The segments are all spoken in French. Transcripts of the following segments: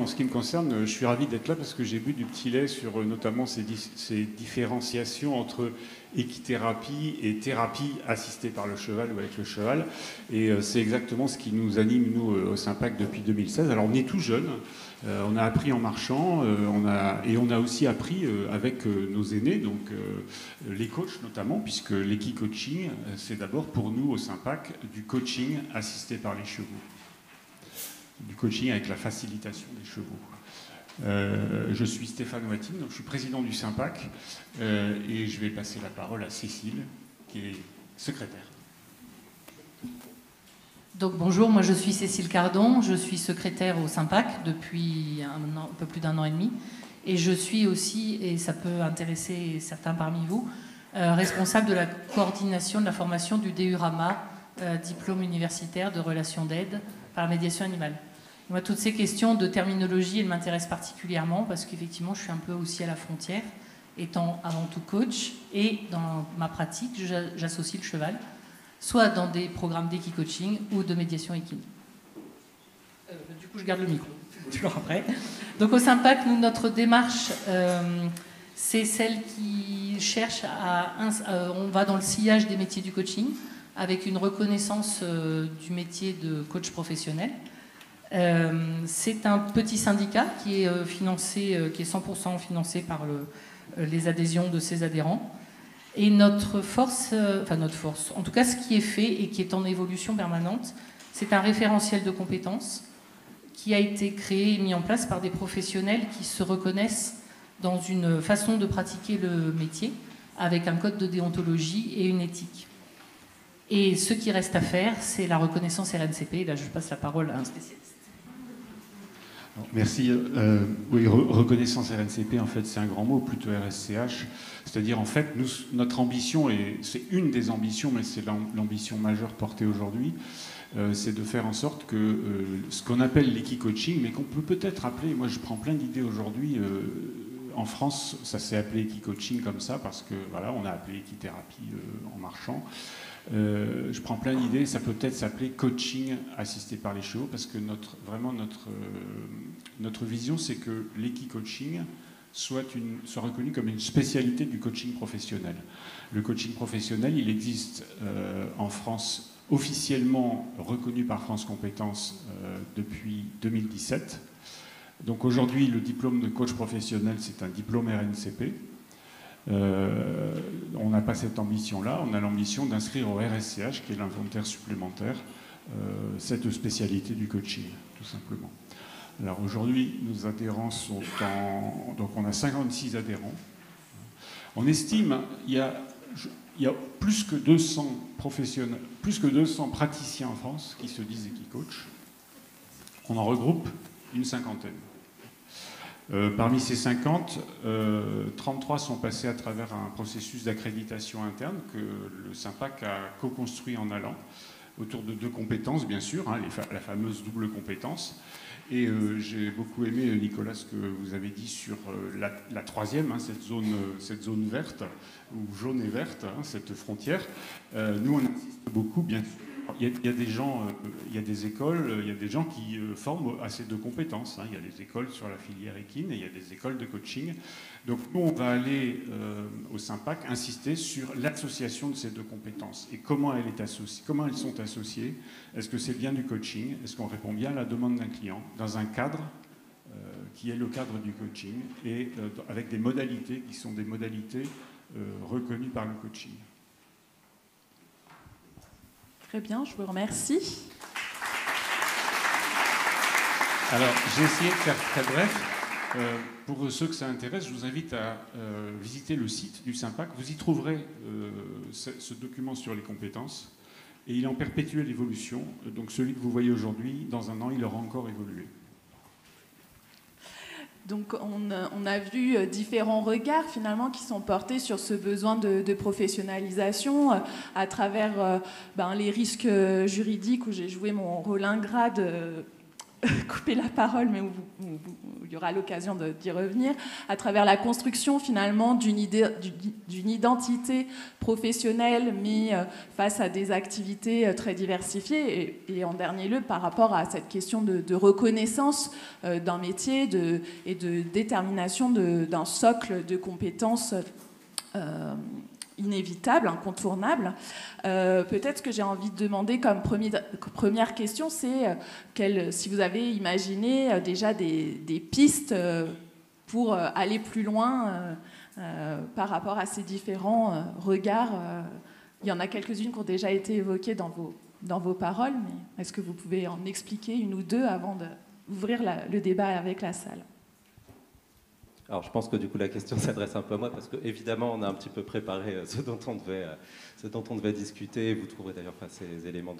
en ce qui me concerne, je suis ravi d'être là parce que j'ai bu du petit lait sur notamment ces différenciations entre équithérapie et thérapie assistée par le cheval ou avec le cheval. Et c'est exactement ce qui nous anime, nous, au Sympac depuis 2016. Alors, on est tout jeune, on a appris en marchant, on a aussi appris avec nos aînés, donc les coachs notamment, puisque l'équi-coaching, c'est d'abord pour nous, au Sympac, du coaching assisté par les chevaux. Du coaching avec la facilitation des chevaux. Je suis Stéphane Watine, donc je suis président du Sympac et je vais passer la parole à Cécile, qui est secrétaire. Donc bonjour, moi je suis Cécile Cardon, je suis secrétaire au Sympac depuis un peu plus d'1 an et demi et je suis aussi, et ça peut intéresser certains parmi vous, responsable de la coordination de la formation du DURAMA, diplôme universitaire de relations d'aide par la médiation animale. Moi, toutes ces questions de terminologie, elles m'intéressent particulièrement parce qu'effectivement, je suis un peu aussi à la frontière, étant avant tout coach, et dans ma pratique, j'associe le cheval, soit dans des programmes d'équi-coaching ou de médiation équine. Du coup, je garde le micro, toujours après. Donc au Sympac, nous, notre démarche, c'est celle qui cherche on va dans le sillage des métiers du coaching, avec une reconnaissance du métier de coach professionnel. C'est un petit syndicat qui est financé, qui est 100% financé par les adhésions de ses adhérents. Et notre force, en tout cas ce qui est fait et qui est en évolution permanente, c'est un référentiel de compétences qui a été créé et mis en place par des professionnels qui se reconnaissent dans une façon de pratiquer le métier, avec un code de déontologie et une éthique. Et ce qui reste à faire, c'est la reconnaissance RNCP. Et là, je passe la parole à un spécialiste. Merci. Oui, reconnaissance RNCP, en fait, c'est un grand mot, plutôt RSCH. C'est-à-dire, en fait, notre ambition, et c'est une des ambitions, mais c'est l'ambition majeure portée aujourd'hui, c'est de faire en sorte que ce qu'on appelle l'équi-coaching, mais qu'on peut peut-être appeler, moi je prends plein d'idées aujourd'hui, en France, ça s'est appelé équi-coaching comme ça, parce que voilà, on a appelé équithérapie en marchant. Je prends plein d'idées, ça peut peut-être s'appeler coaching assisté par les chevaux, parce que notre vision, c'est que l'équi-coaching soit reconnu comme une spécialité du coaching professionnel. Le coaching professionnel, il existe en France, officiellement reconnu par France Compétences depuis 2017. Donc aujourd'hui, le diplôme de coach professionnel, c'est un diplôme RNCP. On n'a pas cette ambition-là, on a l'ambition d'inscrire au RSCH, qui est l'inventaire supplémentaire, cette spécialité du coaching, tout simplement. Alors aujourd'hui, nos adhérents sont donc on a 56 adhérents. On estime il y a plus que 200 professionnels, plus que 200 praticiens en France qui se disent équi-coach. On en regroupe une cinquantaine. Parmi ces 50, 33 sont passés à travers un processus d'accréditation interne que le Sympac a co-construit en allant, autour de 2 compétences, bien sûr, hein, la fameuse double compétence. Et j'ai beaucoup aimé, Nicolas, ce que vous avez dit sur la troisième, hein, cette zone verte, ou jaune et verte, hein, cette frontière. Nous, on insiste beaucoup, bien sûr. Il y a des gens, il y a des écoles, il y a des gens qui forment à ces 2 compétences. Hein. Il y a des écoles sur la filière équine et il y a des écoles de coaching. Donc nous, on va aller au Sympac insister sur l'association de ces 2 compétences et comment elles sont associées. Est-ce que c'est bien du coaching? Est-ce qu'on répond bien à la demande d'un client dans un cadre qui est le cadre du coaching et avec des modalités qui sont des modalités reconnues par le coaching? Très bien, je vous remercie. Alors, j'ai essayé de faire très bref. Pour ceux que ça intéresse, je vous invite à visiter le site du Sympac. Vous y trouverez ce document sur les compétences. Et il est en perpétuelle évolution. Donc celui que vous voyez aujourd'hui, dans 1 an, il aura encore évolué. Donc on a vu différents regards finalement qui sont portés sur ce besoin de professionnalisation à travers les risques juridiques où j'ai joué mon rôle ingrat couper la parole, mais où il y aura l'occasion d'y revenir, à travers la construction finalement d'une identité professionnelle, mais face à des activités très diversifiées, et en dernier lieu par rapport à cette question de reconnaissance d'un métier et de détermination d'un socle de compétences inévitable, incontournable. Peut-être ce que j'ai envie de demander comme première question, c'est si vous avez imaginé déjà des pistes pour aller plus loin par rapport à ces différents regards. Il y en a quelques-unes qui ont déjà été évoquées dans vos paroles, mais est-ce que vous pouvez en expliquer une ou deux avant d'ouvrir le débat avec la salle ? Alors je pense que du coup la question s'adresse un peu à moi parce qu'évidemment on a un petit peu préparé ce dont on devait discuter. Vous trouverez d'ailleurs pas ces éléments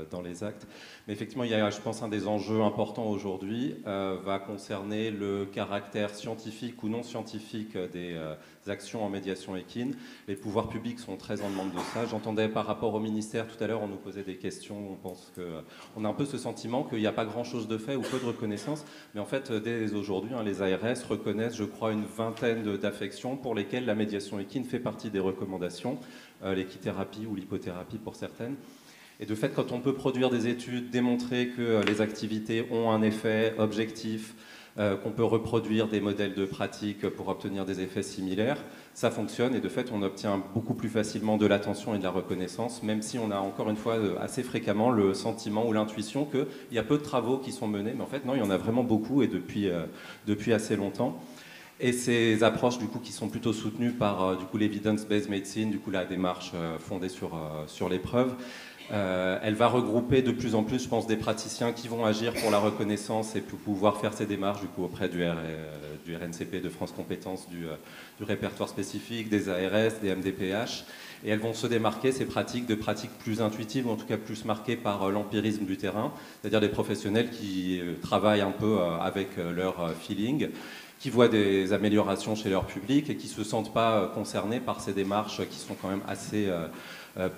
dans les actes. Mais effectivement, il y a, je pense, un des enjeux importants aujourd'hui va concerner le caractère scientifique ou non scientifique des actions en médiation équine. Les pouvoirs publics sont très en demande de ça. J'entendais par rapport au ministère, tout à l'heure on nous posait des questions, on pense qu'on a un peu ce sentiment qu'il n'y a pas grand-chose de fait ou peu de reconnaissance. Mais en fait, dès aujourd'hui, les ARS reconnaissent, je crois, une vingtaine d'affections pour lesquelles la médiation équine fait partie des recommandations, l'équithérapie ou l'hypothérapie pour certaines. Et de fait, quand on peut produire des études, démontrer que les activités ont un effet objectif, qu'on peut reproduire des modèles de pratique pour obtenir des effets similaires, ça fonctionne et de fait on obtient beaucoup plus facilement de l'attention et de la reconnaissance, même si on a encore une fois assez fréquemment le sentiment ou l'intuition qu'il y a peu de travaux qui sont menés, mais en fait non, il y en a vraiment beaucoup et depuis assez longtemps. Et ces approches du coup, qui sont plutôt soutenues par l'evidence-based medicine, du coup, la démarche fondée sur les preuves, elle va regrouper de plus en plus, je pense, des praticiens qui vont agir pour la reconnaissance et pour pouvoir faire ces démarches du coup, auprès du RNCP, de France Compétences, du répertoire spécifique, des ARS, des MDPH. Et elles vont se démarquer, ces pratiques, de pratiques plus intuitives, ou en tout cas plus marquées par l'empirisme du terrain, c'est-à-dire des professionnels qui travaillent un peu avec leur feeling, qui voient des améliorations chez leur public et qui ne se sentent pas concernés par ces démarches qui sont quand même assez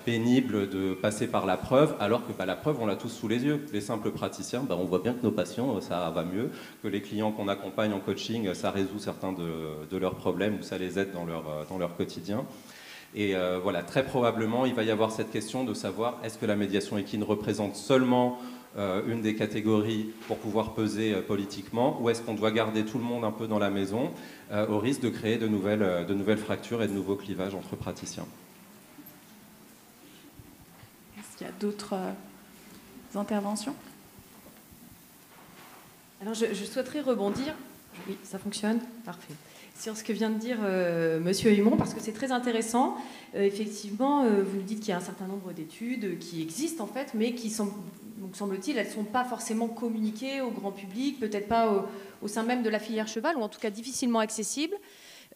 pénibles de passer par la preuve, alors que la preuve, on l'a tous sous les yeux. Les simples praticiens, on voit bien que nos patients, ça va mieux, que les clients qu'on accompagne en coaching, ça résout certains de leurs problèmes ou ça les aide dans leur quotidien. Et voilà, très probablement, il va y avoir cette question de savoir est-ce que la médiation équine représente seulement une des catégories pour pouvoir peser politiquement, ou est-ce qu'on doit garder tout le monde un peu dans la maison au risque de créer de nouvelles fractures et de nouveaux clivages entre praticiens. Est-ce qu'il y a d'autres interventions ? Alors je souhaiterais rebondir. Oui, ça fonctionne ? Parfait. Sur ce que vient de dire Monsieur Humon, parce que c'est très intéressant. Effectivement, vous nous dites qu'il y a un certain nombre d'études qui existent en fait, mais qui sont, donc semble-t-il, elles ne sont pas forcément communiquées au grand public, peut-être pas au sein même de la filière cheval, ou en tout cas difficilement accessibles.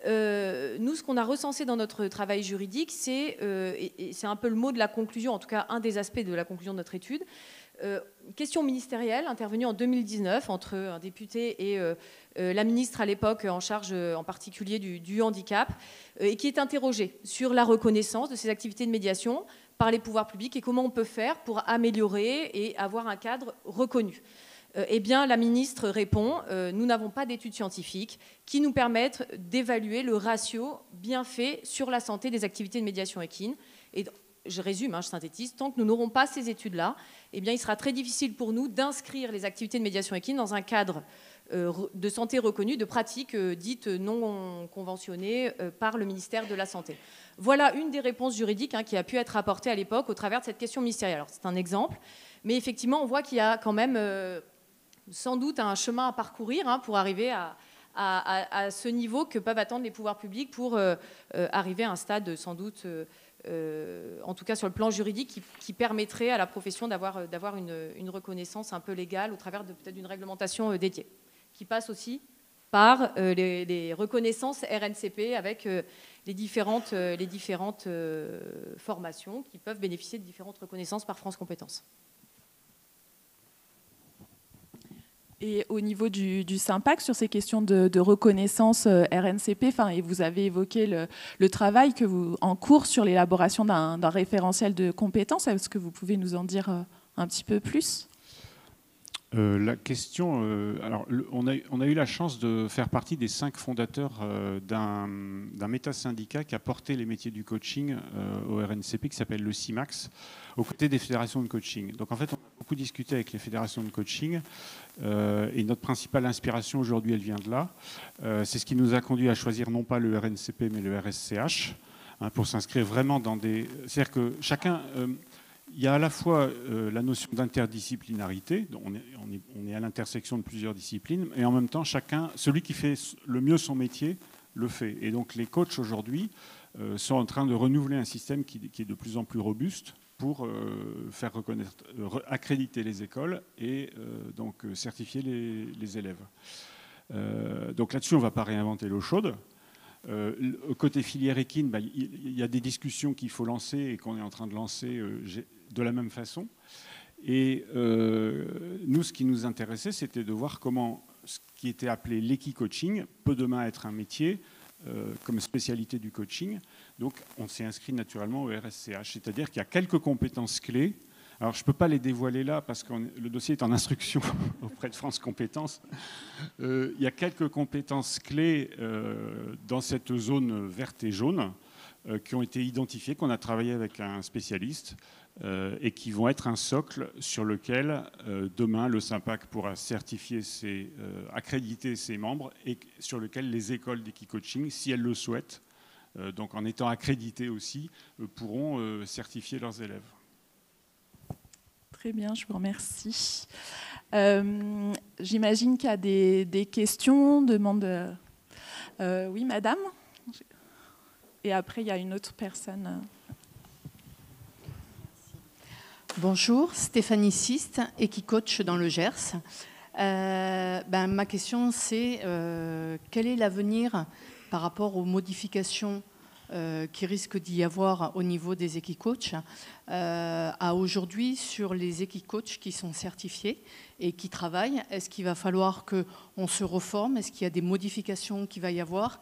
Nous, ce qu'on a recensé dans notre travail juridique, et c'est un peu le mot de la conclusion, en tout cas un des aspects de la conclusion de notre étude, une question ministérielle intervenue en 2019 entre un député et la ministre à l'époque en charge en particulier du handicap, et qui est interrogée sur la reconnaissance de ces activités de médiation par les pouvoirs publics et comment on peut faire pour améliorer et avoir un cadre reconnu. Eh bien, la ministre répond « Nous n'avons pas d'études scientifiques qui nous permettent d'évaluer le ratio bien fait sur la santé des activités de médiation équine. » Et je résume, je synthétise, tant que nous n'aurons pas ces études-là, eh bien, il sera très difficile pour nous d'inscrire les activités de médiation équine dans un cadre de santé reconnu, de pratiques dites non conventionnées par le ministère de la Santé. Voilà une des réponses juridiques qui a pu être apportée à l'époque au travers de cette question ministérielle. Alors, c'est un exemple, mais effectivement, on voit qu'il y a quand même sans doute un chemin à parcourir pour arriver à ce niveau que peuvent attendre les pouvoirs publics pour arriver à un stade sans doute, en tout cas sur le plan juridique, qui permettrait à la profession d'avoir une reconnaissance un peu légale au travers de peut-être d'une réglementation dédiée, qui passe aussi par les reconnaissances RNCP avec les différentes formations qui peuvent bénéficier de différentes reconnaissances par France Compétences. Et au niveau du SYMPAC, sur ces questions de reconnaissance RNCP, et vous avez évoqué le travail en cours sur l'élaboration d'un référentiel de compétences. Est-ce que vous pouvez nous en dire un petit peu plus ? La question, alors on a eu la chance de faire partie des 5 fondateurs d'un méta-syndicat qui a porté les métiers du coaching au RNCP, qui s'appelle le CIMAX, aux côtés des fédérations de coaching. Donc en fait, on a beaucoup discuté avec les fédérations de coaching et notre principale inspiration aujourd'hui, elle vient de là. C'est ce qui nous a conduit à choisir non pas le RNCP mais le RSCH, pour s'inscrire vraiment dans des... C'est-à-dire que chacun... il y a à la fois la notion d'interdisciplinarité, on est à l'intersection de plusieurs disciplines, et en même temps, celui qui fait le mieux son métier, le fait. Et donc les coachs aujourd'hui sont en train de renouveler un système qui est de plus en plus robuste pour faire reconnaître, accréditer les écoles et donc certifier les élèves. Donc là-dessus, on ne va pas réinventer l'eau chaude. Côté filière équine, il y a des discussions qu'il faut lancer et qu'on est en train de lancer de la même façon. Et nous, ce qui nous intéressait, c'était de voir comment ce qui était appelé l'équi-coaching peut demain être un métier comme spécialité du coaching. Donc, on s'est inscrit naturellement au RSCH, c'est-à-dire qu'il y a quelques compétences clés. Alors, je ne peux pas les dévoiler là parce que le dossier est en instruction auprès de France Compétences. Il y a quelques compétences clés dans cette zone verte et jaune qui ont été identifiées, qu'on a travaillé avec un spécialiste et qui vont être un socle sur lequel demain le SYMPAC pourra certifier, accréditer ses membres et sur lequel les écoles d'équi-coaching, si elles le souhaitent, donc en étant accréditées aussi, pourront certifier leurs élèves. Très bien, je vous remercie. J'imagine qu'il y a des questions, demandes. Oui, madame. Et après, il y a une autre personne. Bonjour, Stéphanie Siste, équi-coach dans le Gers. Ma question, c'est quel est l'avenir par rapport aux modifications qui risque d'y avoir au niveau des équi-coachs à aujourd'hui sur les équi-coachs qui sont certifiés et qui travaillent? Est-ce qu'il va falloir qu'on se reforme? Est-ce qu'il y a des modifications qu'il va y avoir?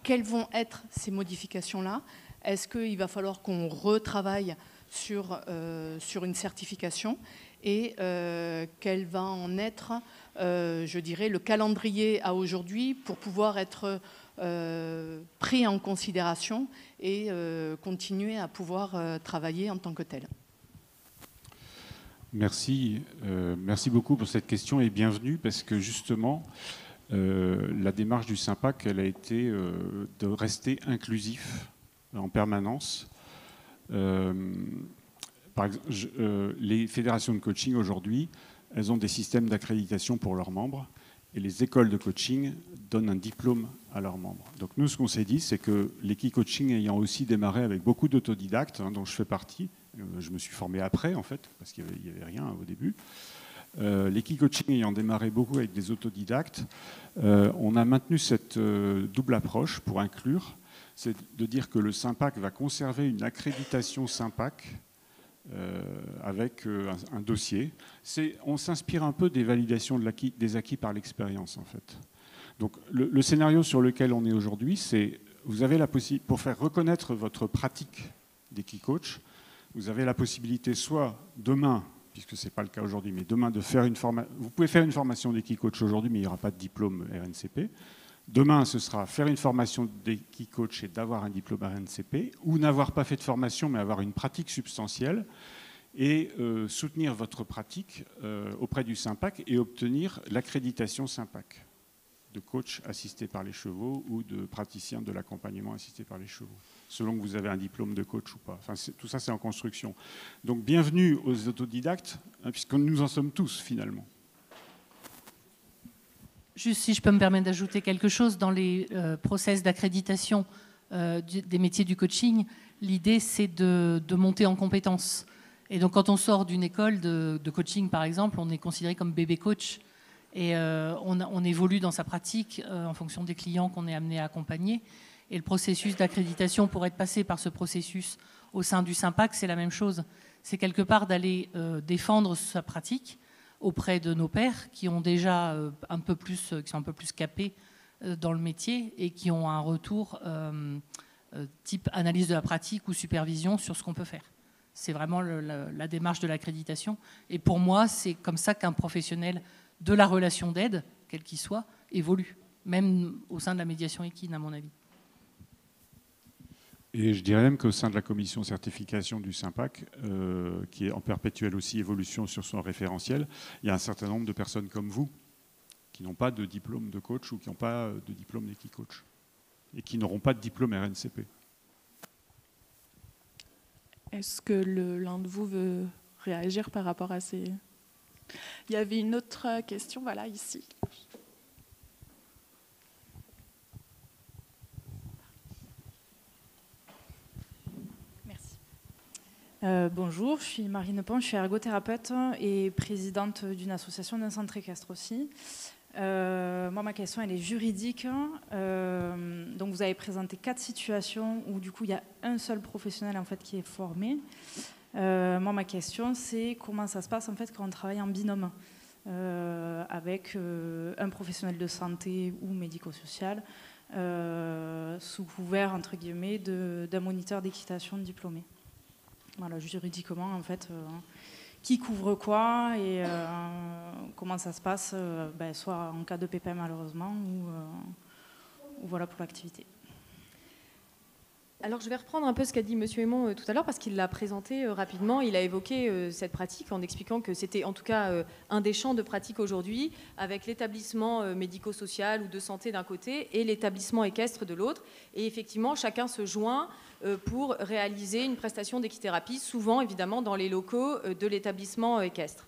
Quelles vont être ces modifications-là? Est-ce qu'il va falloir qu'on retravaille sur une certification? Et quel va en être, je dirais, le calendrier à aujourd'hui pour pouvoir être pris en considération et continuer à pouvoir travailler en tant que tel. Merci beaucoup pour cette question et bienvenue parce que justement la démarche du SYMPAC, elle a été de rester inclusif en permanence. Par exemple, les fédérations de coaching aujourd'hui, elles ont des systèmes d'accréditation pour leurs membres et les écoles de coaching donnent un diplôme à leurs membres. Donc nous, ce qu'on s'est dit, c'est que l'équi-coaching ayant aussi démarré avec beaucoup d'autodidactes, dont je fais partie, je me suis formé après en fait, parce qu'il n'y avait rien au début, l'équi-coaching ayant démarré beaucoup avec des autodidactes, on a maintenu cette double approche pour inclure, c'est de dire que le SYMPAC va conserver une accréditation SYMPAC avec un dossier. On s'inspire un peu des validations des acquis par l'expérience, en fait. Donc, le scénario sur lequel on est aujourd'hui, c'est vous avez la possibilité, pour faire reconnaître votre pratique d'équi-coach, vous avez la possibilité soit demain, puisque ce n'est pas le cas aujourd'hui, mais demain de faire une formation. Vous pouvez faire une formation d'équi-coach aujourd'hui, mais il n'y aura pas de diplôme RNCP. Demain, ce sera faire une formation d'équi-coach et d'avoir un diplôme RNCP, ou n'avoir pas fait de formation, mais avoir une pratique substantielle, et soutenir votre pratique auprès du SYMPAC et obtenir l'accréditation SYMPAC de coach assisté par les chevaux ou de praticien de l'accompagnement assisté par les chevaux, selon que vous avez un diplôme de coach ou pas. Enfin, tout ça, c'est en construction. Donc, bienvenue aux autodidactes, puisque nous en sommes tous, finalement. Juste si je peux me permettre d'ajouter quelque chose, dans les process d'accréditation des métiers du coaching, l'idée c'est de monter en compétences. Et donc quand on sort d'une école de coaching par exemple, on est considéré comme bébé coach et on évolue dans sa pratique en fonction des clients qu'on est amené à accompagner. Et le processus d'accréditation, pour être passé par ce processus au sein du SYMPAC, c'est la même chose. C'est quelque part d'aller défendre sa pratique auprès de nos pairs qui ont déjà qui sont un peu plus capés dans le métier et qui ont un retour type analyse de la pratique ou supervision sur ce qu'on peut faire. C'est vraiment la démarche de l'accréditation. Et pour moi, c'est comme ça qu'un professionnel de la relation d'aide, quel qu'il soit, évolue, même au sein de la médiation équine, à mon avis. Et je dirais même qu'au sein de la commission certification du SYMPAC, qui est en perpétuelle aussi évolution sur son référentiel, il y a un certain nombre de personnes comme vous qui n'ont pas de diplôme de coach ou qui n'ont pas de diplôme d'Equicoach et qui n'auront pas de diplôme RNCP. Est-ce que l'un de vous veut réagir par rapport à ces... Il y avait une autre question, voilà, ici. Merci. Bonjour, je suis Marine Pont, je suis ergothérapeute et présidente d'une association d'un centre équestre aussi. Moi, ma question, elle est juridique. Donc, vous avez présenté 4 situations où, du coup, il y a un seul professionnel en fait, qui est formé. Moi, ma question, c'est comment ça se passe en fait, quand on travaille en binôme avec un professionnel de santé ou médico-social sous couvert, entre guillemets, d'un moniteur d'équitation diplômé. Voilà, juridiquement, en fait... qui couvre quoi et comment ça se passe, soit en cas de pépin malheureusement ou voilà pour l'activité. Alors je vais reprendre un peu ce qu'a dit M. Aymon tout à l'heure parce qu'il l'a présenté rapidement. Il a évoqué cette pratique en expliquant que c'était en tout cas un des champs de pratique aujourd'hui avec l'établissement médico-social ou de santé d'un côté et l'établissement équestre de l'autre. Et effectivement, chacun se joint pour réaliser une prestation d'équithérapie, souvent évidemment dans les locaux de l'établissement équestre.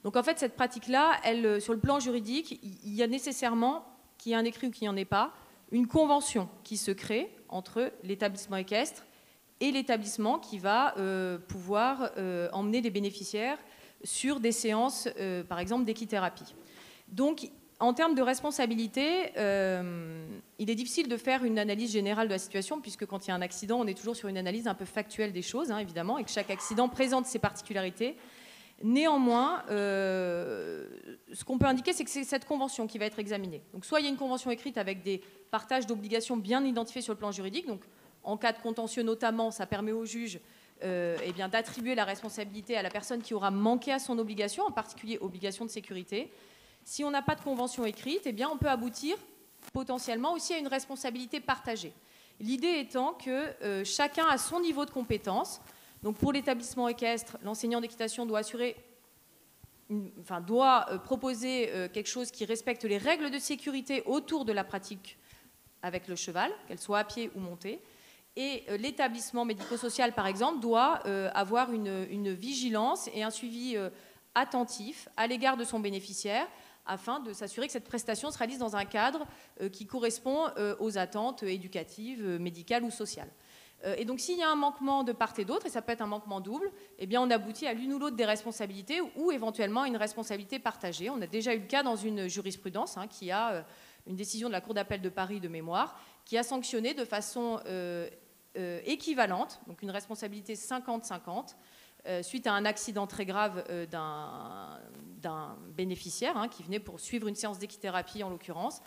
Donc en fait, cette pratique-là, sur le plan juridique, il y a nécessairement, qu'il y ait un écrit ou qu'il n'y en ait pas, une convention qui se crée entre l'établissement équestre et l'établissement qui va pouvoir emmener des bénéficiaires sur des séances, par exemple, d'équithérapie. Donc, en termes de responsabilité, il est difficile de faire une analyse générale de la situation, puisque quand il y a un accident, on est toujours sur une analyse un peu factuelle des choses, hein, évidemment, et que chaque accident présente ses particularités. Néanmoins, ce qu'on peut indiquer, c'est que c'est cette convention qui va être examinée. Donc, soit il y a une convention écrite avec des partages d'obligations bien identifiés sur le plan juridique. Donc, en cas de contentieux notamment, ça permet au juge d'attribuer la responsabilité à la personne qui aura manqué à son obligation, en particulier obligation de sécurité. Si on n'a pas de convention écrite, on peut aboutir potentiellement aussi à une responsabilité partagée. L'idée étant que chacun a son niveau de compétence. Donc pour l'établissement équestre, l'enseignant d'équitation doit proposer quelque chose qui respecte les règles de sécurité autour de la pratique avec le cheval, qu'elle soit à pied ou montée. Et l'établissement médico-social, par exemple, doit avoir une vigilance et un suivi attentif à l'égard de son bénéficiaire afin de s'assurer que cette prestation se réalise dans un cadre qui correspond aux attentes éducatives, médicales ou sociales. Et donc, s'il y a un manquement de part et d'autre, et ça peut être un manquement double, on aboutit à l'une ou l'autre des responsabilités ou éventuellement une responsabilité partagée. On a déjà eu le cas dans une jurisprudence qui a une décision de la Cour d'appel de Paris de mémoire qui a sanctionné de façon équivalente, donc une responsabilité 50-50, suite à un accident très grave d'un bénéficiaire qui venait pour suivre une séance d'équithérapie en l'occurrence,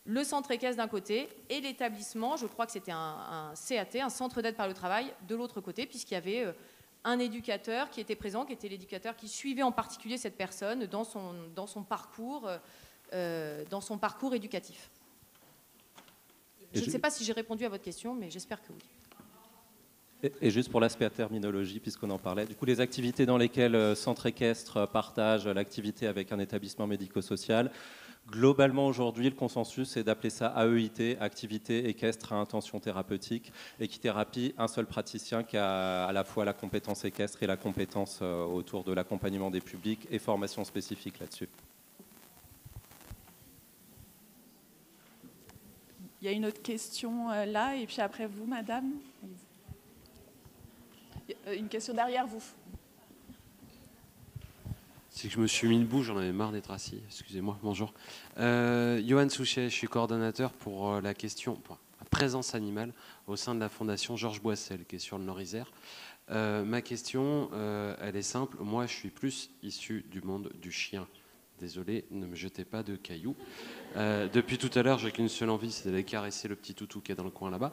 le centre équestre d'un côté et l'établissement, je crois que c'était un CAT, un centre d'aide par le travail, de l'autre côté, puisqu'il y avait un éducateur qui était présent, qui était l'éducateur qui suivait en particulier cette personne dans son parcours éducatif. Je ne sais pas si j'ai répondu à votre question, mais j'espère que oui. Et juste pour l'aspect terminologie, puisqu'on en parlait, du coup, les activités dans lesquelles centre équestre partage l'activité avec un établissement médico-social, globalement, aujourd'hui, le consensus est d'appeler ça AEIT, activité équestre à intention thérapeutique. Équithérapie, un seul praticien qui a à la fois la compétence équestre et la compétence autour de l'accompagnement des publics et formation spécifique là-dessus. Il y a une autre question là, et puis après vous, madame. Une question derrière vous. C'est que je me suis mis debout, j'en avais marre d'être assis. Excusez-moi, bonjour. Johan Souchet, je suis coordonnateur pour la présence animale au sein de la fondation Georges Boissel, qui est sur le Nord-Isère. Ma question, elle est simple. Moi, je suis plus issu du monde du chien. Désolé, ne me jetez pas de cailloux. Depuis tout à l'heure, j'ai qu'une seule envie, c'est d'aller caresser le petit toutou qui est dans le coin là-bas.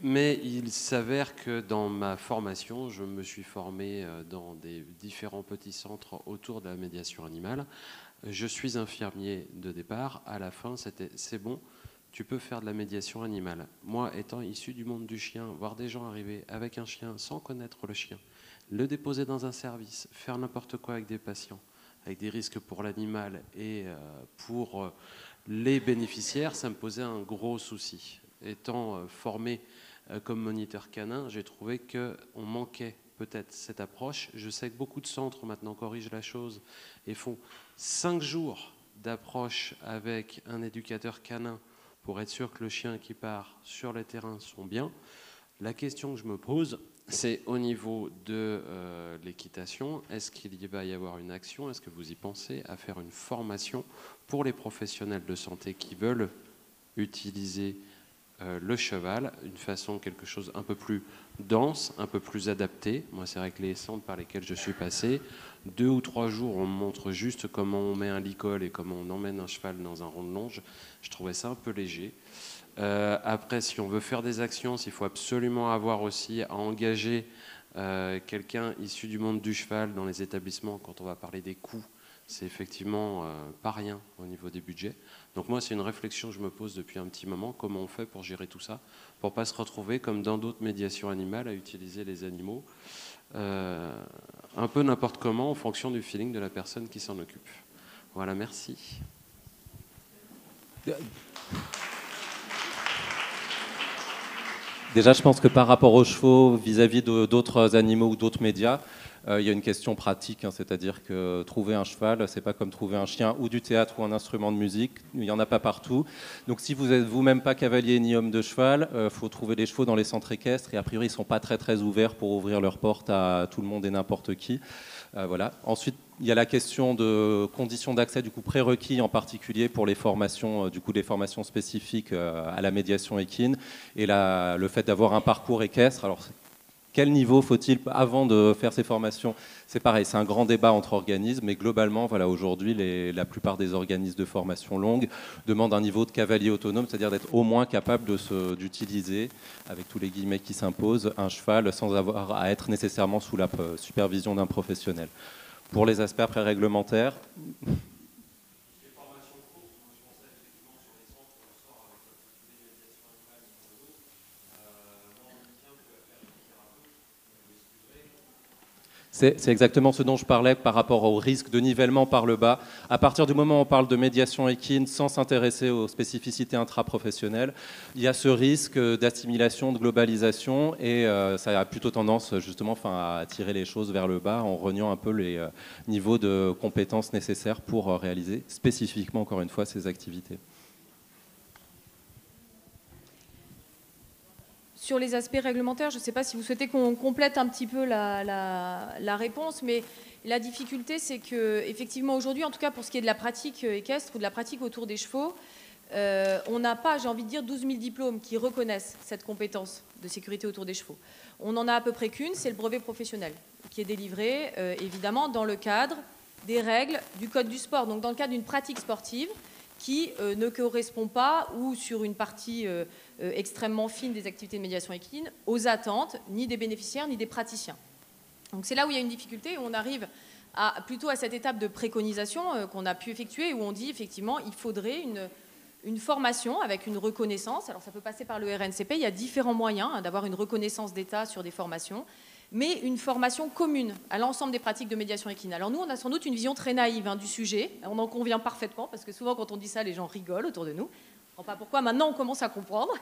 mais il s'avère que dans ma formation, je me suis formé dans des différents petits centres autour de la médiation animale. Je suis infirmier de départ. À la fin, c'était « c'est bon, tu peux faire de la médiation animale ». Moi, étant issu du monde du chien, voir des gens arriver avec un chien sans connaître le chien, le déposer dans un service, faire n'importe quoi avec des patients, avec des risques pour l'animal et pour les bénéficiaires, ça me posait un gros souci. Étant formé comme moniteur canin, j'ai trouvé qu'on manquait peut-être cette approche. Je sais que beaucoup de centres maintenant corrigent la chose et font 5 jours d'approche avec un éducateur canin pour être sûr que le chien qui part sur les terrains sont bien. La question que je me pose, c'est au niveau de l'équitation, est-ce qu'il va y avoir une action, est-ce que vous y pensez à faire une formation pour les professionnels de santé qui veulent utiliser le cheval, une façon, quelque chose un peu plus dense, un peu plus adapté. Moi, c'est vrai que les centres par lesquels je suis passé, 2 ou 3 jours, on me montre juste comment on met un licol et comment on emmène un cheval dans un rond de longe. Je trouvais ça un peu léger. Après, si on veut faire des actions, il faut absolument avoir aussi à engager quelqu'un issu du monde du cheval dans les établissements. Quand on va parler des coûts, c'est effectivement pas rien au niveau des budgets. Donc moi, c'est une réflexion que je me pose depuis un petit moment. Comment on fait pour gérer tout ça, pour ne pas se retrouver comme dans d'autres médiations animales à utiliser les animaux un peu n'importe comment en fonction du feeling de la personne qui s'en occupe. Voilà, merci. Déjà, je pense que par rapport aux chevaux, vis-à-vis d'autres animaux ou d'autres médias, il y a une question pratique, hein, c'est-à-dire que trouver un cheval, c'est pas comme trouver un chien ou du théâtre ou un instrument de musique, il n'y en a pas partout. Donc si vous n'êtes vous-même pas cavalier ni homme de cheval, faut trouver des chevaux dans les centres équestres et a priori ils sont pas très ouverts pour ouvrir leurs portes à tout le monde et n'importe qui. Voilà. Ensuite, il y a la question de conditions d'accès du coup prérequis, en particulier pour les formations, du coup des formations spécifiques à la médiation équine et le fait d'avoir un parcours équestre. Alors, quel niveau faut-il avant de faire ces formations? C'est pareil, c'est un grand débat entre organismes, mais globalement, voilà, aujourd'hui, la plupart des organismes de formation longue demandent un niveau de cavalier autonome, c'est-à-dire d'être au moins capable d'utiliser, avec tous les guillemets qui s'imposent, un cheval sans avoir à être nécessairement sous la supervision d'un professionnel. Pour les aspects après réglementaires, c'est exactement ce dont je parlais par rapport au risque de nivellement par le bas. À partir du moment où on parle de médiation équine sans s'intéresser aux spécificités intraprofessionnelles, il y a ce risque d'assimilation, de globalisation et ça a plutôt tendance justement à tirer les choses vers le bas en reniant un peu les niveaux de compétences nécessaires pour réaliser spécifiquement, encore une fois, ces activités. Sur les aspects réglementaires, je ne sais pas si vous souhaitez qu'on complète un petit peu la réponse, mais la difficulté, c'est qu'effectivement aujourd'hui, en tout cas pour ce qui est de la pratique équestre ou de la pratique autour des chevaux, on n'a pas, j'ai envie de dire, 12 000 diplômes qui reconnaissent cette compétence de sécurité autour des chevaux. On n'en a à peu près qu'une, c'est le brevet professionnel, qui est délivré évidemment dans le cadre des règles du Code du sport, donc dans le cadre d'une pratique sportive qui ne correspond pas, ou sur une partie extrêmement fine des activités de médiation équine, aux attentes ni des bénéficiaires ni des praticiens. Donc c'est là où il y a une difficulté, où on arrive plutôt à cette étape de préconisation qu'on a pu effectuer, où on dit effectivement il faudrait une formation avec une reconnaissance. Alors ça peut passer par le RNCP, il y a différents moyens d'avoir une reconnaissance d'État sur des formations, mais une formation commune à l'ensemble des pratiques de médiation équine. Alors nous, on a sans doute une vision très naïve du sujet, on en convient parfaitement, parce que souvent quand on dit ça, les gens rigolent autour de nous. Je ne comprends pas pourquoi, maintenant on commence à comprendre.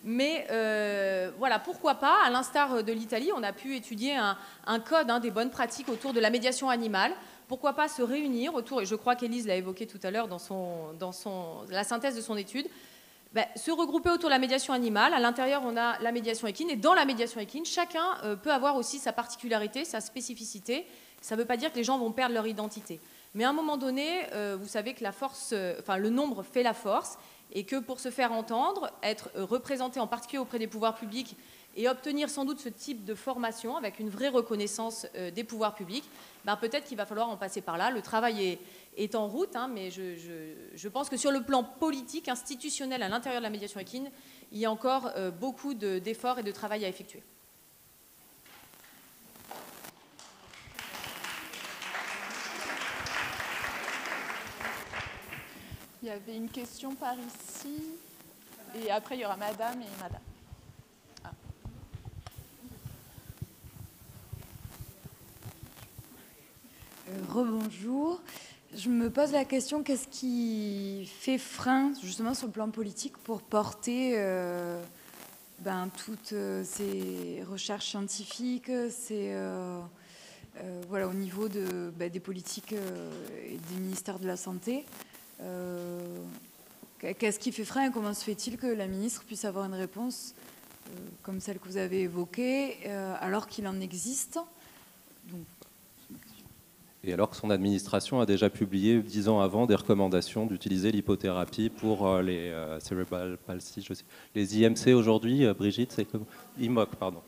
Mais voilà, pourquoi pas, à l'instar de l'Italie, on a pu étudier un code des bonnes pratiques autour de la médiation animale. Pourquoi pas se réunir autour, et je crois qu'Élise l'a évoqué tout à l'heure dans la synthèse de son étude, se regrouper autour de la médiation animale. À l'intérieur, on a la médiation équine, et dans la médiation équine, chacun peut avoir aussi sa particularité, sa spécificité. Ça ne veut pas dire que les gens vont perdre leur identité. Mais à un moment donné, vous savez que le nombre fait la force, et que pour se faire entendre, être représenté en particulier auprès des pouvoirs publics et obtenir sans doute ce type de formation avec une vraie reconnaissance des pouvoirs publics, peut-être qu'il va falloir en passer par là. Le travail est en route, mais je pense que sur le plan politique, institutionnel, à l'intérieur de la médiation équine, il y a encore beaucoup d'efforts et de travail à effectuer. Il y avait une question par ici, et après il y aura madame et madame. Ah. Rebonjour. Je me pose la question, qu'est-ce qui fait frein, justement, sur le plan politique, pour porter toutes ces recherches scientifiques, voilà, au niveau des politiques et des ministères de la Santé. Qu'est-ce qui fait frein et comment se fait-il que la ministre puisse avoir une réponse comme celle que vous avez évoquée, alors qu'il en existe? Donc, et alors que son administration a déjà publié 10 ans avant des recommandations d'utiliser l'hypothérapie pour les cerebral palsy, les IMC aujourd'hui, Brigitte, c'est comme IMOC, pardon.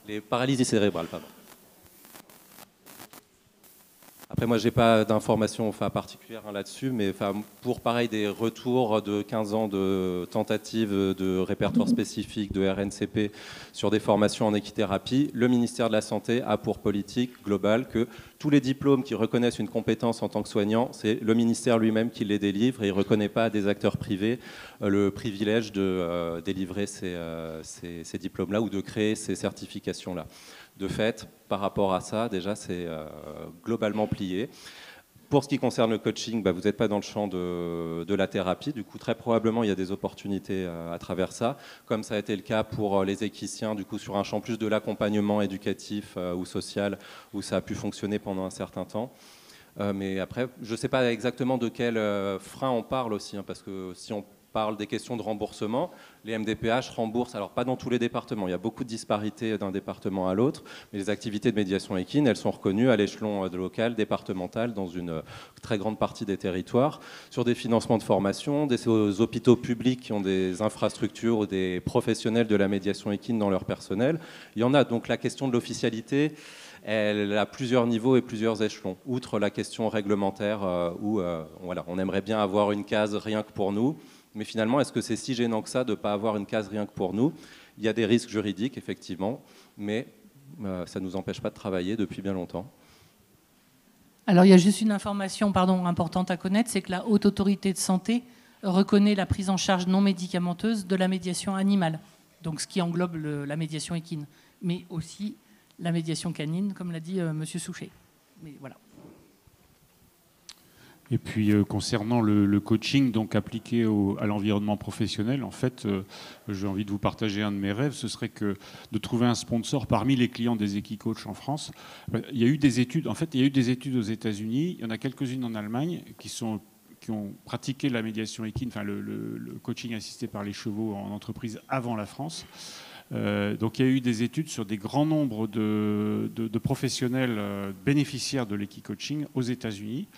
Les paralysies cérébrales, pardon. Après, moi, je n'ai pas d'informations particulières là-dessus, mais pour pareil des retours de 15 ans de tentatives de répertoire spécifique de RNCP sur des formations en équithérapie, le ministère de la Santé a pour politique globale que tous les diplômes qui reconnaissent une compétence en tant que soignant, c'est le ministère lui-même qui les délivre et il ne reconnaît pas à des acteurs privés le privilège de délivrer ces diplômes-là ou de créer ces certifications-là. De fait, par rapport à ça, déjà, c'est globalement plié. Pour ce qui concerne le coaching, vous n'êtes pas dans le champ de la thérapie. Du coup, très probablement, il y a des opportunités à travers ça, comme ça a été le cas pour les équiciens, du coup, sur un champ plus de l'accompagnement éducatif ou social, où ça a pu fonctionner pendant un certain temps. Mais après, je ne sais pas exactement de quel frein on parle aussi, parce que si on parle des questions de remboursement, les MDPH remboursent, alors pas dans tous les départements, il y a beaucoup de disparités d'un département à l'autre, mais les activités de médiation équine, elles sont reconnues à l'échelon local, départemental, dans une très grande partie des territoires, sur des financements de formation, des hôpitaux publics qui ont des infrastructures ou des professionnels de la médiation équine dans leur personnel. Il y en a, donc la question de l'officialité, elle a plusieurs niveaux et plusieurs échelons, outre la question réglementaire où voilà, on aimerait bien avoir une case rien que pour nous. Mais finalement, est-ce que c'est si gênant que ça de ne pas avoir une case rien que pour nous? Il y a des risques juridiques, effectivement, mais ça ne nous empêche pas de travailler depuis bien longtemps. Alors, il y a juste une information importante à connaître, c'est que la Haute Autorité de Santé reconnaît la prise en charge non médicamenteuse de la médiation animale, donc ce qui englobe la médiation équine, mais aussi la médiation canine, comme l'a dit M. Souchet. Mais voilà. Et puis concernant le coaching donc appliqué à l'environnement professionnel, en fait, j'ai envie de vous partager un de mes rêves, ce serait de trouver un sponsor parmi les clients des Equicoach en France. Il y a eu des études, en fait, il y a eu des études aux États-Unis, il y en a quelques-unes en Allemagne qui ont pratiqué la médiation équine, enfin le coaching assisté par les chevaux en entreprise avant la France. Donc il y a eu des études sur des grands nombres de professionnels bénéficiaires de l'Equicoaching aux États-Unis.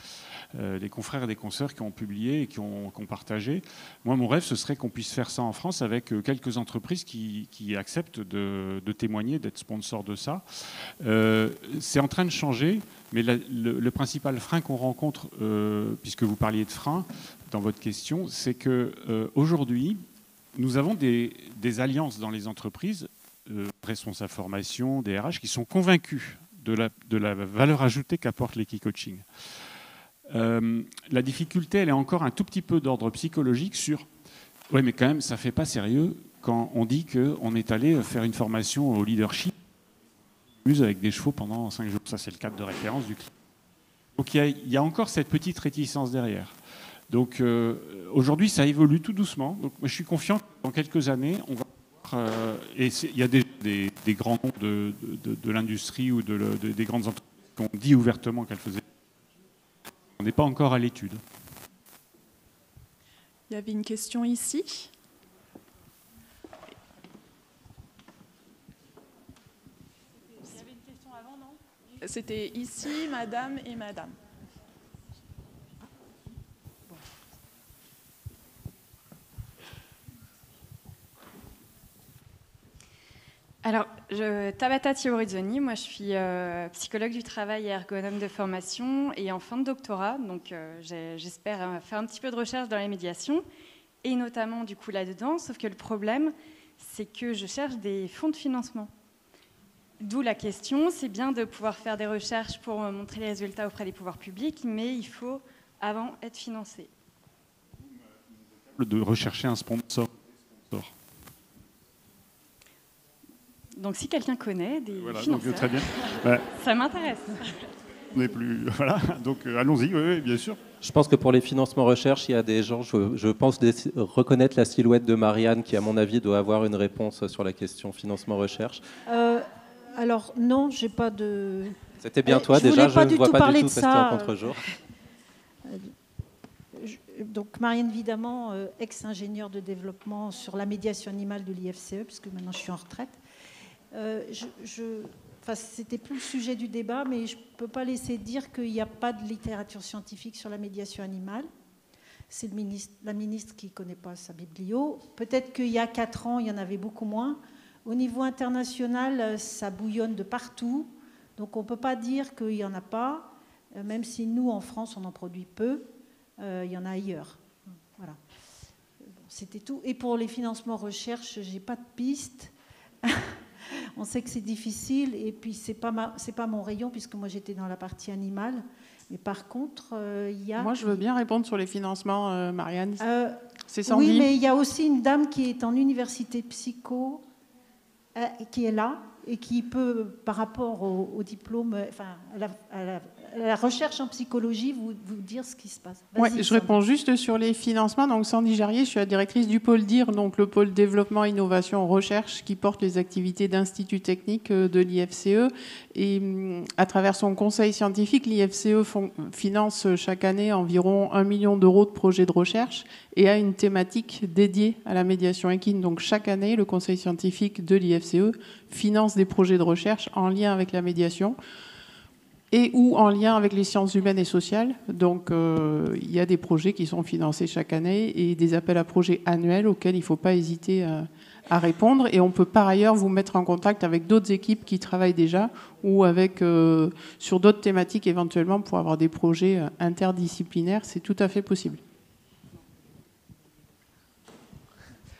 Des confrères et des consoeurs qui ont publié et qui ont partagé. Moi, mon rêve, ce serait qu'on puisse faire ça en France avec quelques entreprises qui acceptent de témoigner, d'être sponsors de ça. C'est en train de changer, mais le principal frein qu'on rencontre, puisque vous parliez de frein dans votre question, c'est qu'aujourd'hui, nous avons des alliances dans les entreprises, responsables formation, des RH, qui sont convaincus de la valeur ajoutée qu'apporte l'Equicoaching. La difficulté, elle est encore un tout petit peu d'ordre psychologique sur « ouais, mais quand même, ça ne fait pas sérieux quand on dit qu'on est allé faire une formation au leadership avec des chevaux pendant 5 jours. » Ça, c'est le cadre de référence du client. Donc, il y a encore cette petite réticence derrière. Donc, aujourd'hui, ça évolue tout doucement. Donc, moi, je suis confiant que dans quelques années, on va voir, et il y a des grands noms de l'industrie ou des grandes entreprises qui ont dit ouvertement qu'elles faisaient. On n'est pas encore à l'étude. Il y avait une question ici. Il y avait une question avant, non? C'était ici, madame et madame. Alors, Tabata Tiorizzoni, moi je suis psychologue du travail et ergonome de formation et en fin de doctorat, donc j'espère faire un petit peu de recherche dans les médiations. et notamment du coup là-dedans, sauf que le problème, c'est que je cherche des fonds de financement. D'où la question, c'est bien de pouvoir faire des recherches pour montrer les résultats auprès des pouvoirs publics, mais il faut avant être financé. De rechercher un sponsor. Donc si quelqu'un connaît des financeurs, donc, très bien. Ça m'intéresse. On n'est plus... Voilà, donc allons-y, oui, bien sûr. Je pense que pour les financements recherche, il y a des gens, je pense reconnaître la silhouette de Marianne, qui à mon avis doit avoir une réponse sur la question financement recherche. Alors non, j'ai pas de... C'était bien toi déjà, je ne vois pas du tout passer en contre-jour. Donc Marianne Vidamant, ex-ingénieure de développement sur la médiation animale de l'IFCE, puisque maintenant je suis en retraite. Enfin, c'était plus le sujet du débat, mais je ne peux pas laisser dire qu'il n'y a pas de littérature scientifique sur la médiation animale. C'est la ministre qui ne connaît pas sa biblio. Peut-être qu'il y a 4 ans, il y en avait beaucoup moins. Au niveau international, ça bouillonne de partout. Donc on ne peut pas dire qu'il n'y en a pas, même si nous, en France, on en produit peu. Il y en a ailleurs. Voilà. C'était tout. Et pour les financements recherche, je n'ai pas de piste. On sait que c'est difficile, et puis c'est pas mon rayon, puisque moi j'étais dans la partie animale. Mais par contre, il y a... Moi, je veux bien répondre sur les financements, Marianne. C'est Sandy. Oui, mais il y a aussi une dame qui est en université psycho, qui est là, et qui peut, par rapport au diplôme, enfin, à la recherche en psychologie, vous dire ce qui se passe. Oui, je réponds juste sur les financements. Donc, Sandy Jarrier, je suis la directrice du pôle DIR, donc le pôle développement, innovation, recherche, qui porte les activités d'institut technique de l'IFCE. Et à travers son conseil scientifique, l'IFCE finance chaque année environ 1 million d'euros de projets de recherche et a une thématique dédiée à la médiation équine. Donc, chaque année, le conseil scientifique de l'IFCE finance des projets de recherche en lien avec la médiation et ou en lien avec les sciences humaines et sociales. Donc, il y a des projets qui sont financés chaque année et des appels à projets annuels auxquels il ne faut pas hésiter à répondre. Et on peut par ailleurs vous mettre en contact avec d'autres équipes qui travaillent déjà ou avec, sur d'autres thématiques éventuellement pour avoir des projets interdisciplinaires. C'est tout à fait possible.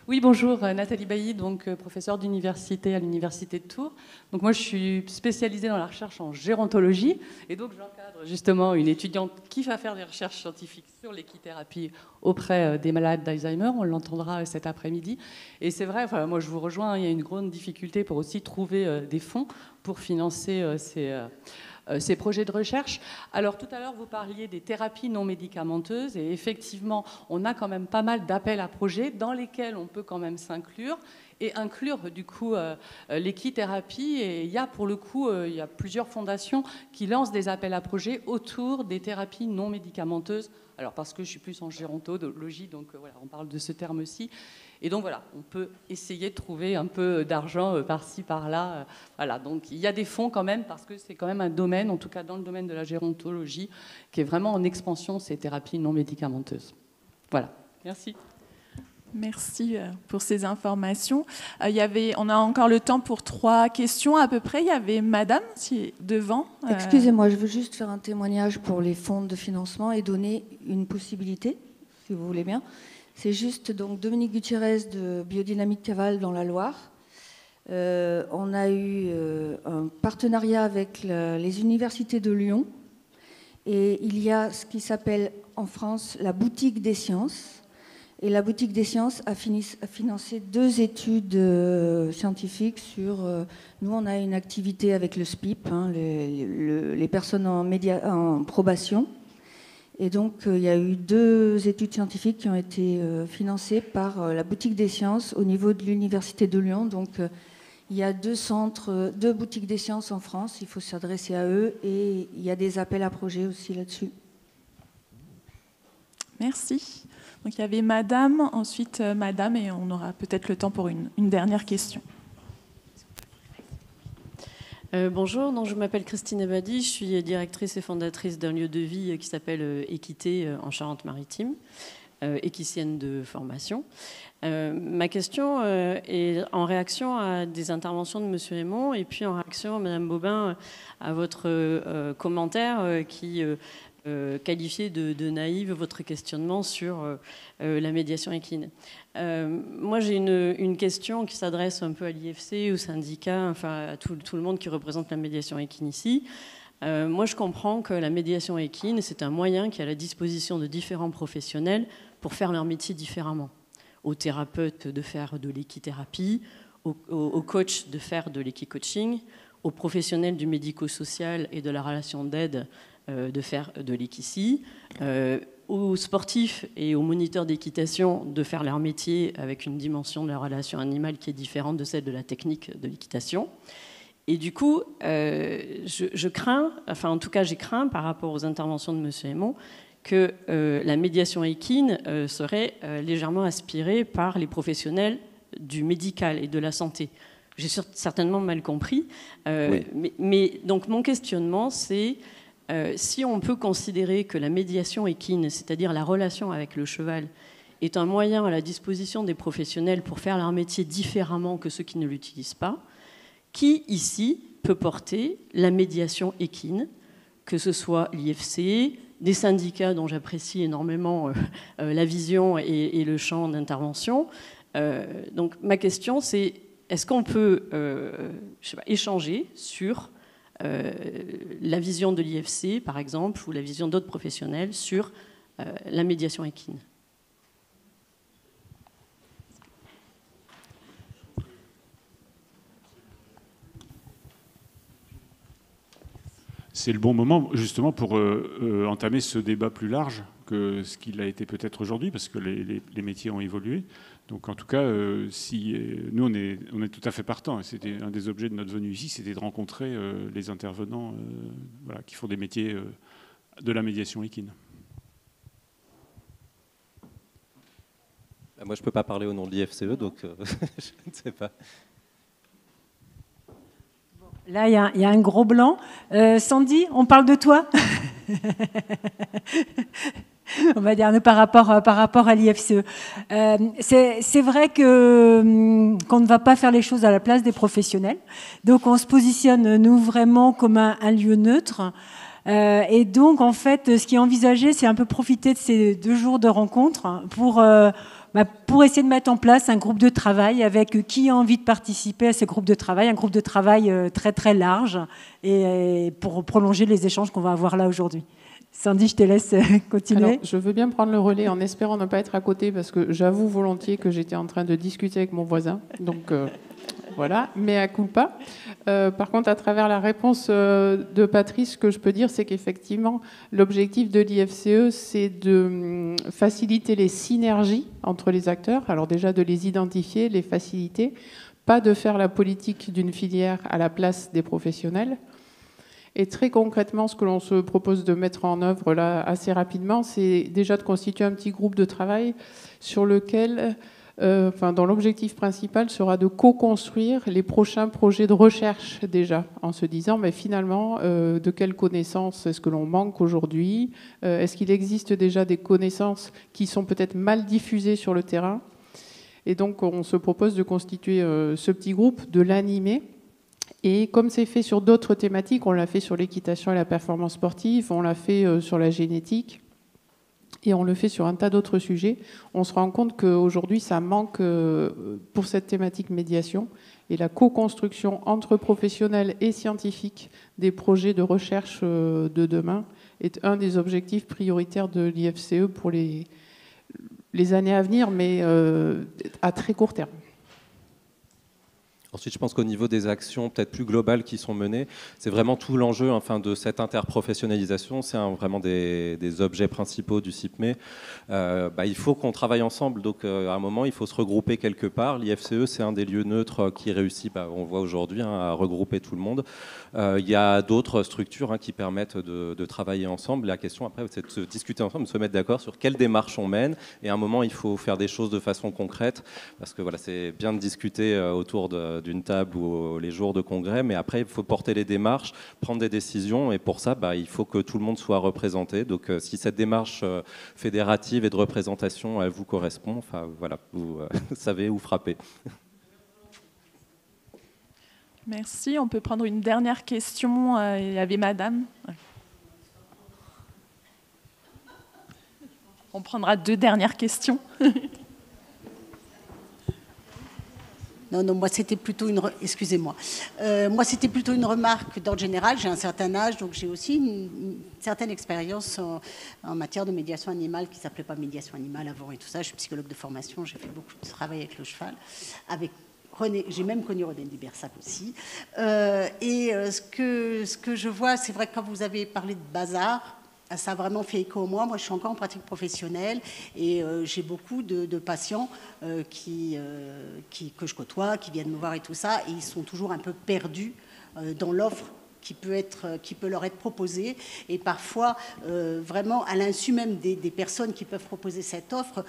Oui, bonjour, Nathalie Bailly, donc professeure d'université à l'Université de Tours. Donc moi, je suis spécialisée dans la recherche en gérontologie et donc j'encadre justement une étudiante qui va faire des recherches scientifiques sur l'équithérapie auprès des malades d'Alzheimer. On l'entendra cet après-midi. Et c'est vrai, enfin, moi je vous rejoins, il y a une grande difficulté pour aussi trouver des fonds pour financer ces projets de recherche. Alors tout à l'heure, vous parliez des thérapies non médicamenteuses et effectivement, on a quand même pas mal d'appels à projets dans lesquels on peut quand même s'inclure et inclure du coup l'équithérapie. Et il y a pour le coup, il y a plusieurs fondations qui lancent des appels à projets autour des thérapies non médicamenteuses. Alors parce que je suis plus en gérontologie, donc voilà, on parle de ce terme-ci. Et donc voilà, on peut essayer de trouver un peu d'argent par-ci, par-là. Voilà, donc il y a des fonds quand même, parce que c'est quand même un domaine, en tout cas dans le domaine de la gérontologie, qui est vraiment en expansion, ces thérapies non médicamenteuses. Voilà, merci. Merci pour ces informations. On a encore le temps pour 3 questions à peu près. Il y avait madame devant. Excusez-moi, je veux juste faire un témoignage pour les fonds de financement et donner une possibilité, si vous voulez bien. C'est juste donc Dominique Gutiérrez de Biodynamique Caval dans la Loire. On a eu un partenariat avec les universités de Lyon et il y a ce qui s'appelle en France la boutique des sciences. Et la boutique des sciences a financé 2 études scientifiques sur... nous, on a une activité avec le SPIP, hein, les personnes en probation. Et donc, il y a eu 2 études scientifiques qui ont été financées par la boutique des sciences au niveau de l'Université de Lyon. Donc, il y a 2 boutiques des sciences en France. Il faut s'adresser à eux. Et il y a des appels à projets aussi là-dessus. Merci. Donc, il y avait madame, ensuite madame, et on aura peut-être le temps pour une dernière question. Bonjour, donc je m'appelle Christine Abadi, je suis directrice et fondatrice d'un lieu de vie qui s'appelle Équité en Charente-Maritime, équicienne de formation. Ma question est en réaction à des interventions de M. Raymond et puis en réaction, Mme Bobin, à votre commentaire qui qualifié de naïve votre questionnement sur la médiation équine. Moi, j'ai une question qui s'adresse un peu à l'IFC, aux syndicats, enfin à tout le monde qui représente la médiation équine ici. Moi, je comprends que la médiation équine, c'est un moyen qui est à la disposition de différents professionnels pour faire leur métier différemment. Aux thérapeutes de faire de l'équithérapie, aux coachs de faire de l'équicoaching, aux professionnels du médico-social et de la relation d'aide de faire de l'équicie, aux sportifs et aux moniteurs d'équitation de faire leur métier avec une dimension de la relation animale qui est différente de celle de la technique de l'équitation. Et du coup, je crains, enfin en tout cas j'ai craint par rapport aux interventions de M. Aymon, que la médiation équine serait légèrement aspirée par les professionnels du médical et de la santé. J'ai certainement mal compris. Oui. Mais donc mon questionnement, c'est si on peut considérer que la médiation équine, c'est-à-dire la relation avec le cheval, est un moyen à la disposition des professionnels pour faire leur métier différemment que ceux qui ne l'utilisent pas, qui ici peut porter la médiation équine, que ce soit l'IFC, des syndicats dont j'apprécie énormément la vision et le champ d'intervention. Donc ma question, c'est est-ce qu'on peut échanger sur la vision de l'IFC, par exemple, ou la vision d'autres professionnels sur la médiation équine? C'est le bon moment, justement, pour entamer ce débat plus large que ce qu'il a été peut-être aujourd'hui, parce que les métiers ont évolué. Donc, en tout cas, nous, on est tout à fait partants. C'était un des objets de notre venue ici, c'était de rencontrer les intervenants qui font des métiers de la médiation équine. Moi, je ne peux pas parler au nom de l'IFCE, donc je ne sais pas. Là, il y a un gros blanc. Sandy, on parle de toi? On va dire par rapport à l'IFCE. C'est vrai qu'on ne va pas faire les choses à la place des professionnels. Donc, on se positionne, nous, vraiment comme un lieu neutre. Et donc, en fait, ce qui est envisagé, c'est un peu profiter de ces 2 jours de rencontre pour essayer de mettre en place un groupe de travail avec qui a envie de participer à ce groupe de travail, un groupe de travail très très large et pour prolonger les échanges qu'on va avoir là aujourd'hui. Sandy, je te laisse continuer. Alors, je veux bien prendre le relais en espérant ne pas être à côté parce que j'avoue volontiers que j'étais en train de discuter avec mon voisin. Donc voilà, mea culpa. Par contre, à travers la réponse de Patrice, ce que je peux dire, c'est qu'effectivement, l'objectif de l'IFCE, c'est de faciliter les synergies entre les acteurs. Alors déjà, de les identifier, les faciliter, pas de faire la politique d'une filière à la place des professionnels. Et très concrètement, ce que l'on se propose de mettre en œuvre là assez rapidement, c'est déjà de constituer un petit groupe de travail sur lequel, dont l'objectif principal sera de co-construire les prochains projets de recherche déjà, en se disant mais finalement de quelles connaissances est-ce que l'on manque aujourd'hui, est-ce qu'il existe déjà des connaissances qui sont peut-être mal diffusées sur le terrain. Et donc on se propose de constituer ce petit groupe, de l'animer. Et comme c'est fait sur d'autres thématiques, on l'a fait sur l'équitation et la performance sportive, on l'a fait sur la génétique, et on le fait sur un tas d'autres sujets, on se rend compte qu'aujourd'hui, ça manque pour cette thématique médiation. Et la co-construction entre professionnels et scientifiques des projets de recherche de demain est un des objectifs prioritaires de l'IFCE pour les années à venir, mais à très court terme. Ensuite, je pense qu'au niveau des actions peut-être plus globales qui sont menées, c'est vraiment tout l'enjeu de cette interprofessionnalisation. C'est vraiment des objets principaux du CIPME. Il faut qu'on travaille ensemble. Donc, à un moment, il faut se regrouper quelque part. L'IFCE, c'est un des lieux neutres qui réussit, on voit aujourd'hui, à regrouper tout le monde. Il y a d'autres structures qui permettent de travailler ensemble. La question, après, c'est de se discuter ensemble, de se mettre d'accord sur quelle démarche on mène. Et à un moment, il faut faire des choses de façon concrète. Parce que voilà, c'est bien de discuter autour d'une table ou les jours de congrès, mais après, il faut porter les démarches, prendre des décisions, et pour ça, il faut que tout le monde soit représenté. Donc, si cette démarche fédérative et de représentation, elle vous correspond, voilà, vous savez où frapper. Merci. On peut prendre une dernière question. Il y avait madame. On prendra 2 dernières questions. Non, moi c'était plutôt excusez-moi. Moi c'était plutôt une remarque d'ordre général. J'ai un certain âge, donc j'ai aussi une certaine expérience en matière de médiation animale, qui s'appelait pas médiation animale avant et tout ça. Je suis psychologue de formation, j'ai fait beaucoup de travail avec le cheval, avec René, j'ai même connu René Dubersac aussi. Ce que je vois, c'est vrai que quand vous avez parlé de bazar, ça a vraiment fait écho en moi. Moi, je suis encore en pratique professionnelle et j'ai beaucoup de patients que je côtoie, qui viennent me voir et tout ça, et ils sont toujours un peu perdus dans l'offre qui peut leur être proposée. Et parfois, vraiment, à l'insu même des personnes qui peuvent proposer cette offre,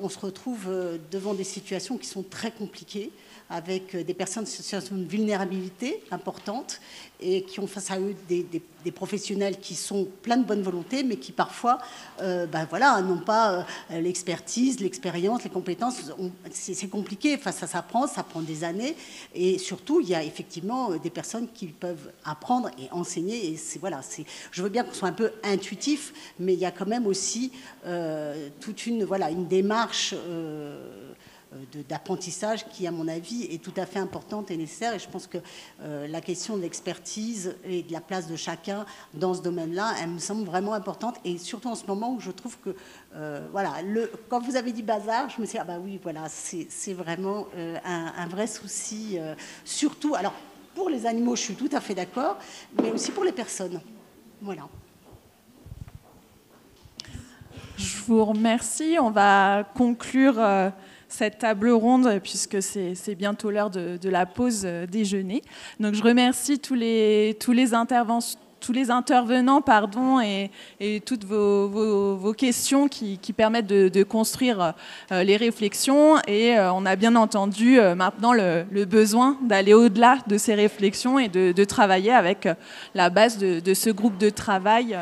on se retrouve devant des situations qui sont très compliquées, avec des personnes en situation de vulnérabilité importante et qui ont face à eux des professionnels qui sont pleins de bonne volonté, mais qui parfois n'ont pas l'expertise, l'expérience, les compétences. C'est compliqué, enfin, ça prend des années. Et surtout, il y a effectivement des personnes qui peuvent apprendre et enseigner. Et je veux bien qu'on soit un peu intuitif, mais il y a quand même aussi toute une démarche d'apprentissage qui, à mon avis, est tout à fait importante et nécessaire. Et je pense que la question de l'expertise et de la place de chacun dans ce domaine-là, elle me semble vraiment importante. Et surtout en ce moment où je trouve que, quand vous avez dit bazar, je me suis dit, ah bah oui, voilà, c'est vraiment un vrai souci. Surtout, alors, pour les animaux, je suis tout à fait d'accord, mais aussi pour les personnes. Voilà. Je vous remercie. On va conclure cette table ronde, puisque c'est bientôt l'heure de la pause déjeuner. Donc je remercie tous les intervenants et toutes vos questions qui permettent de construire les réflexions. Et on a bien entendu maintenant le besoin d'aller au-delà de ces réflexions et de travailler avec la base de ce groupe de travail.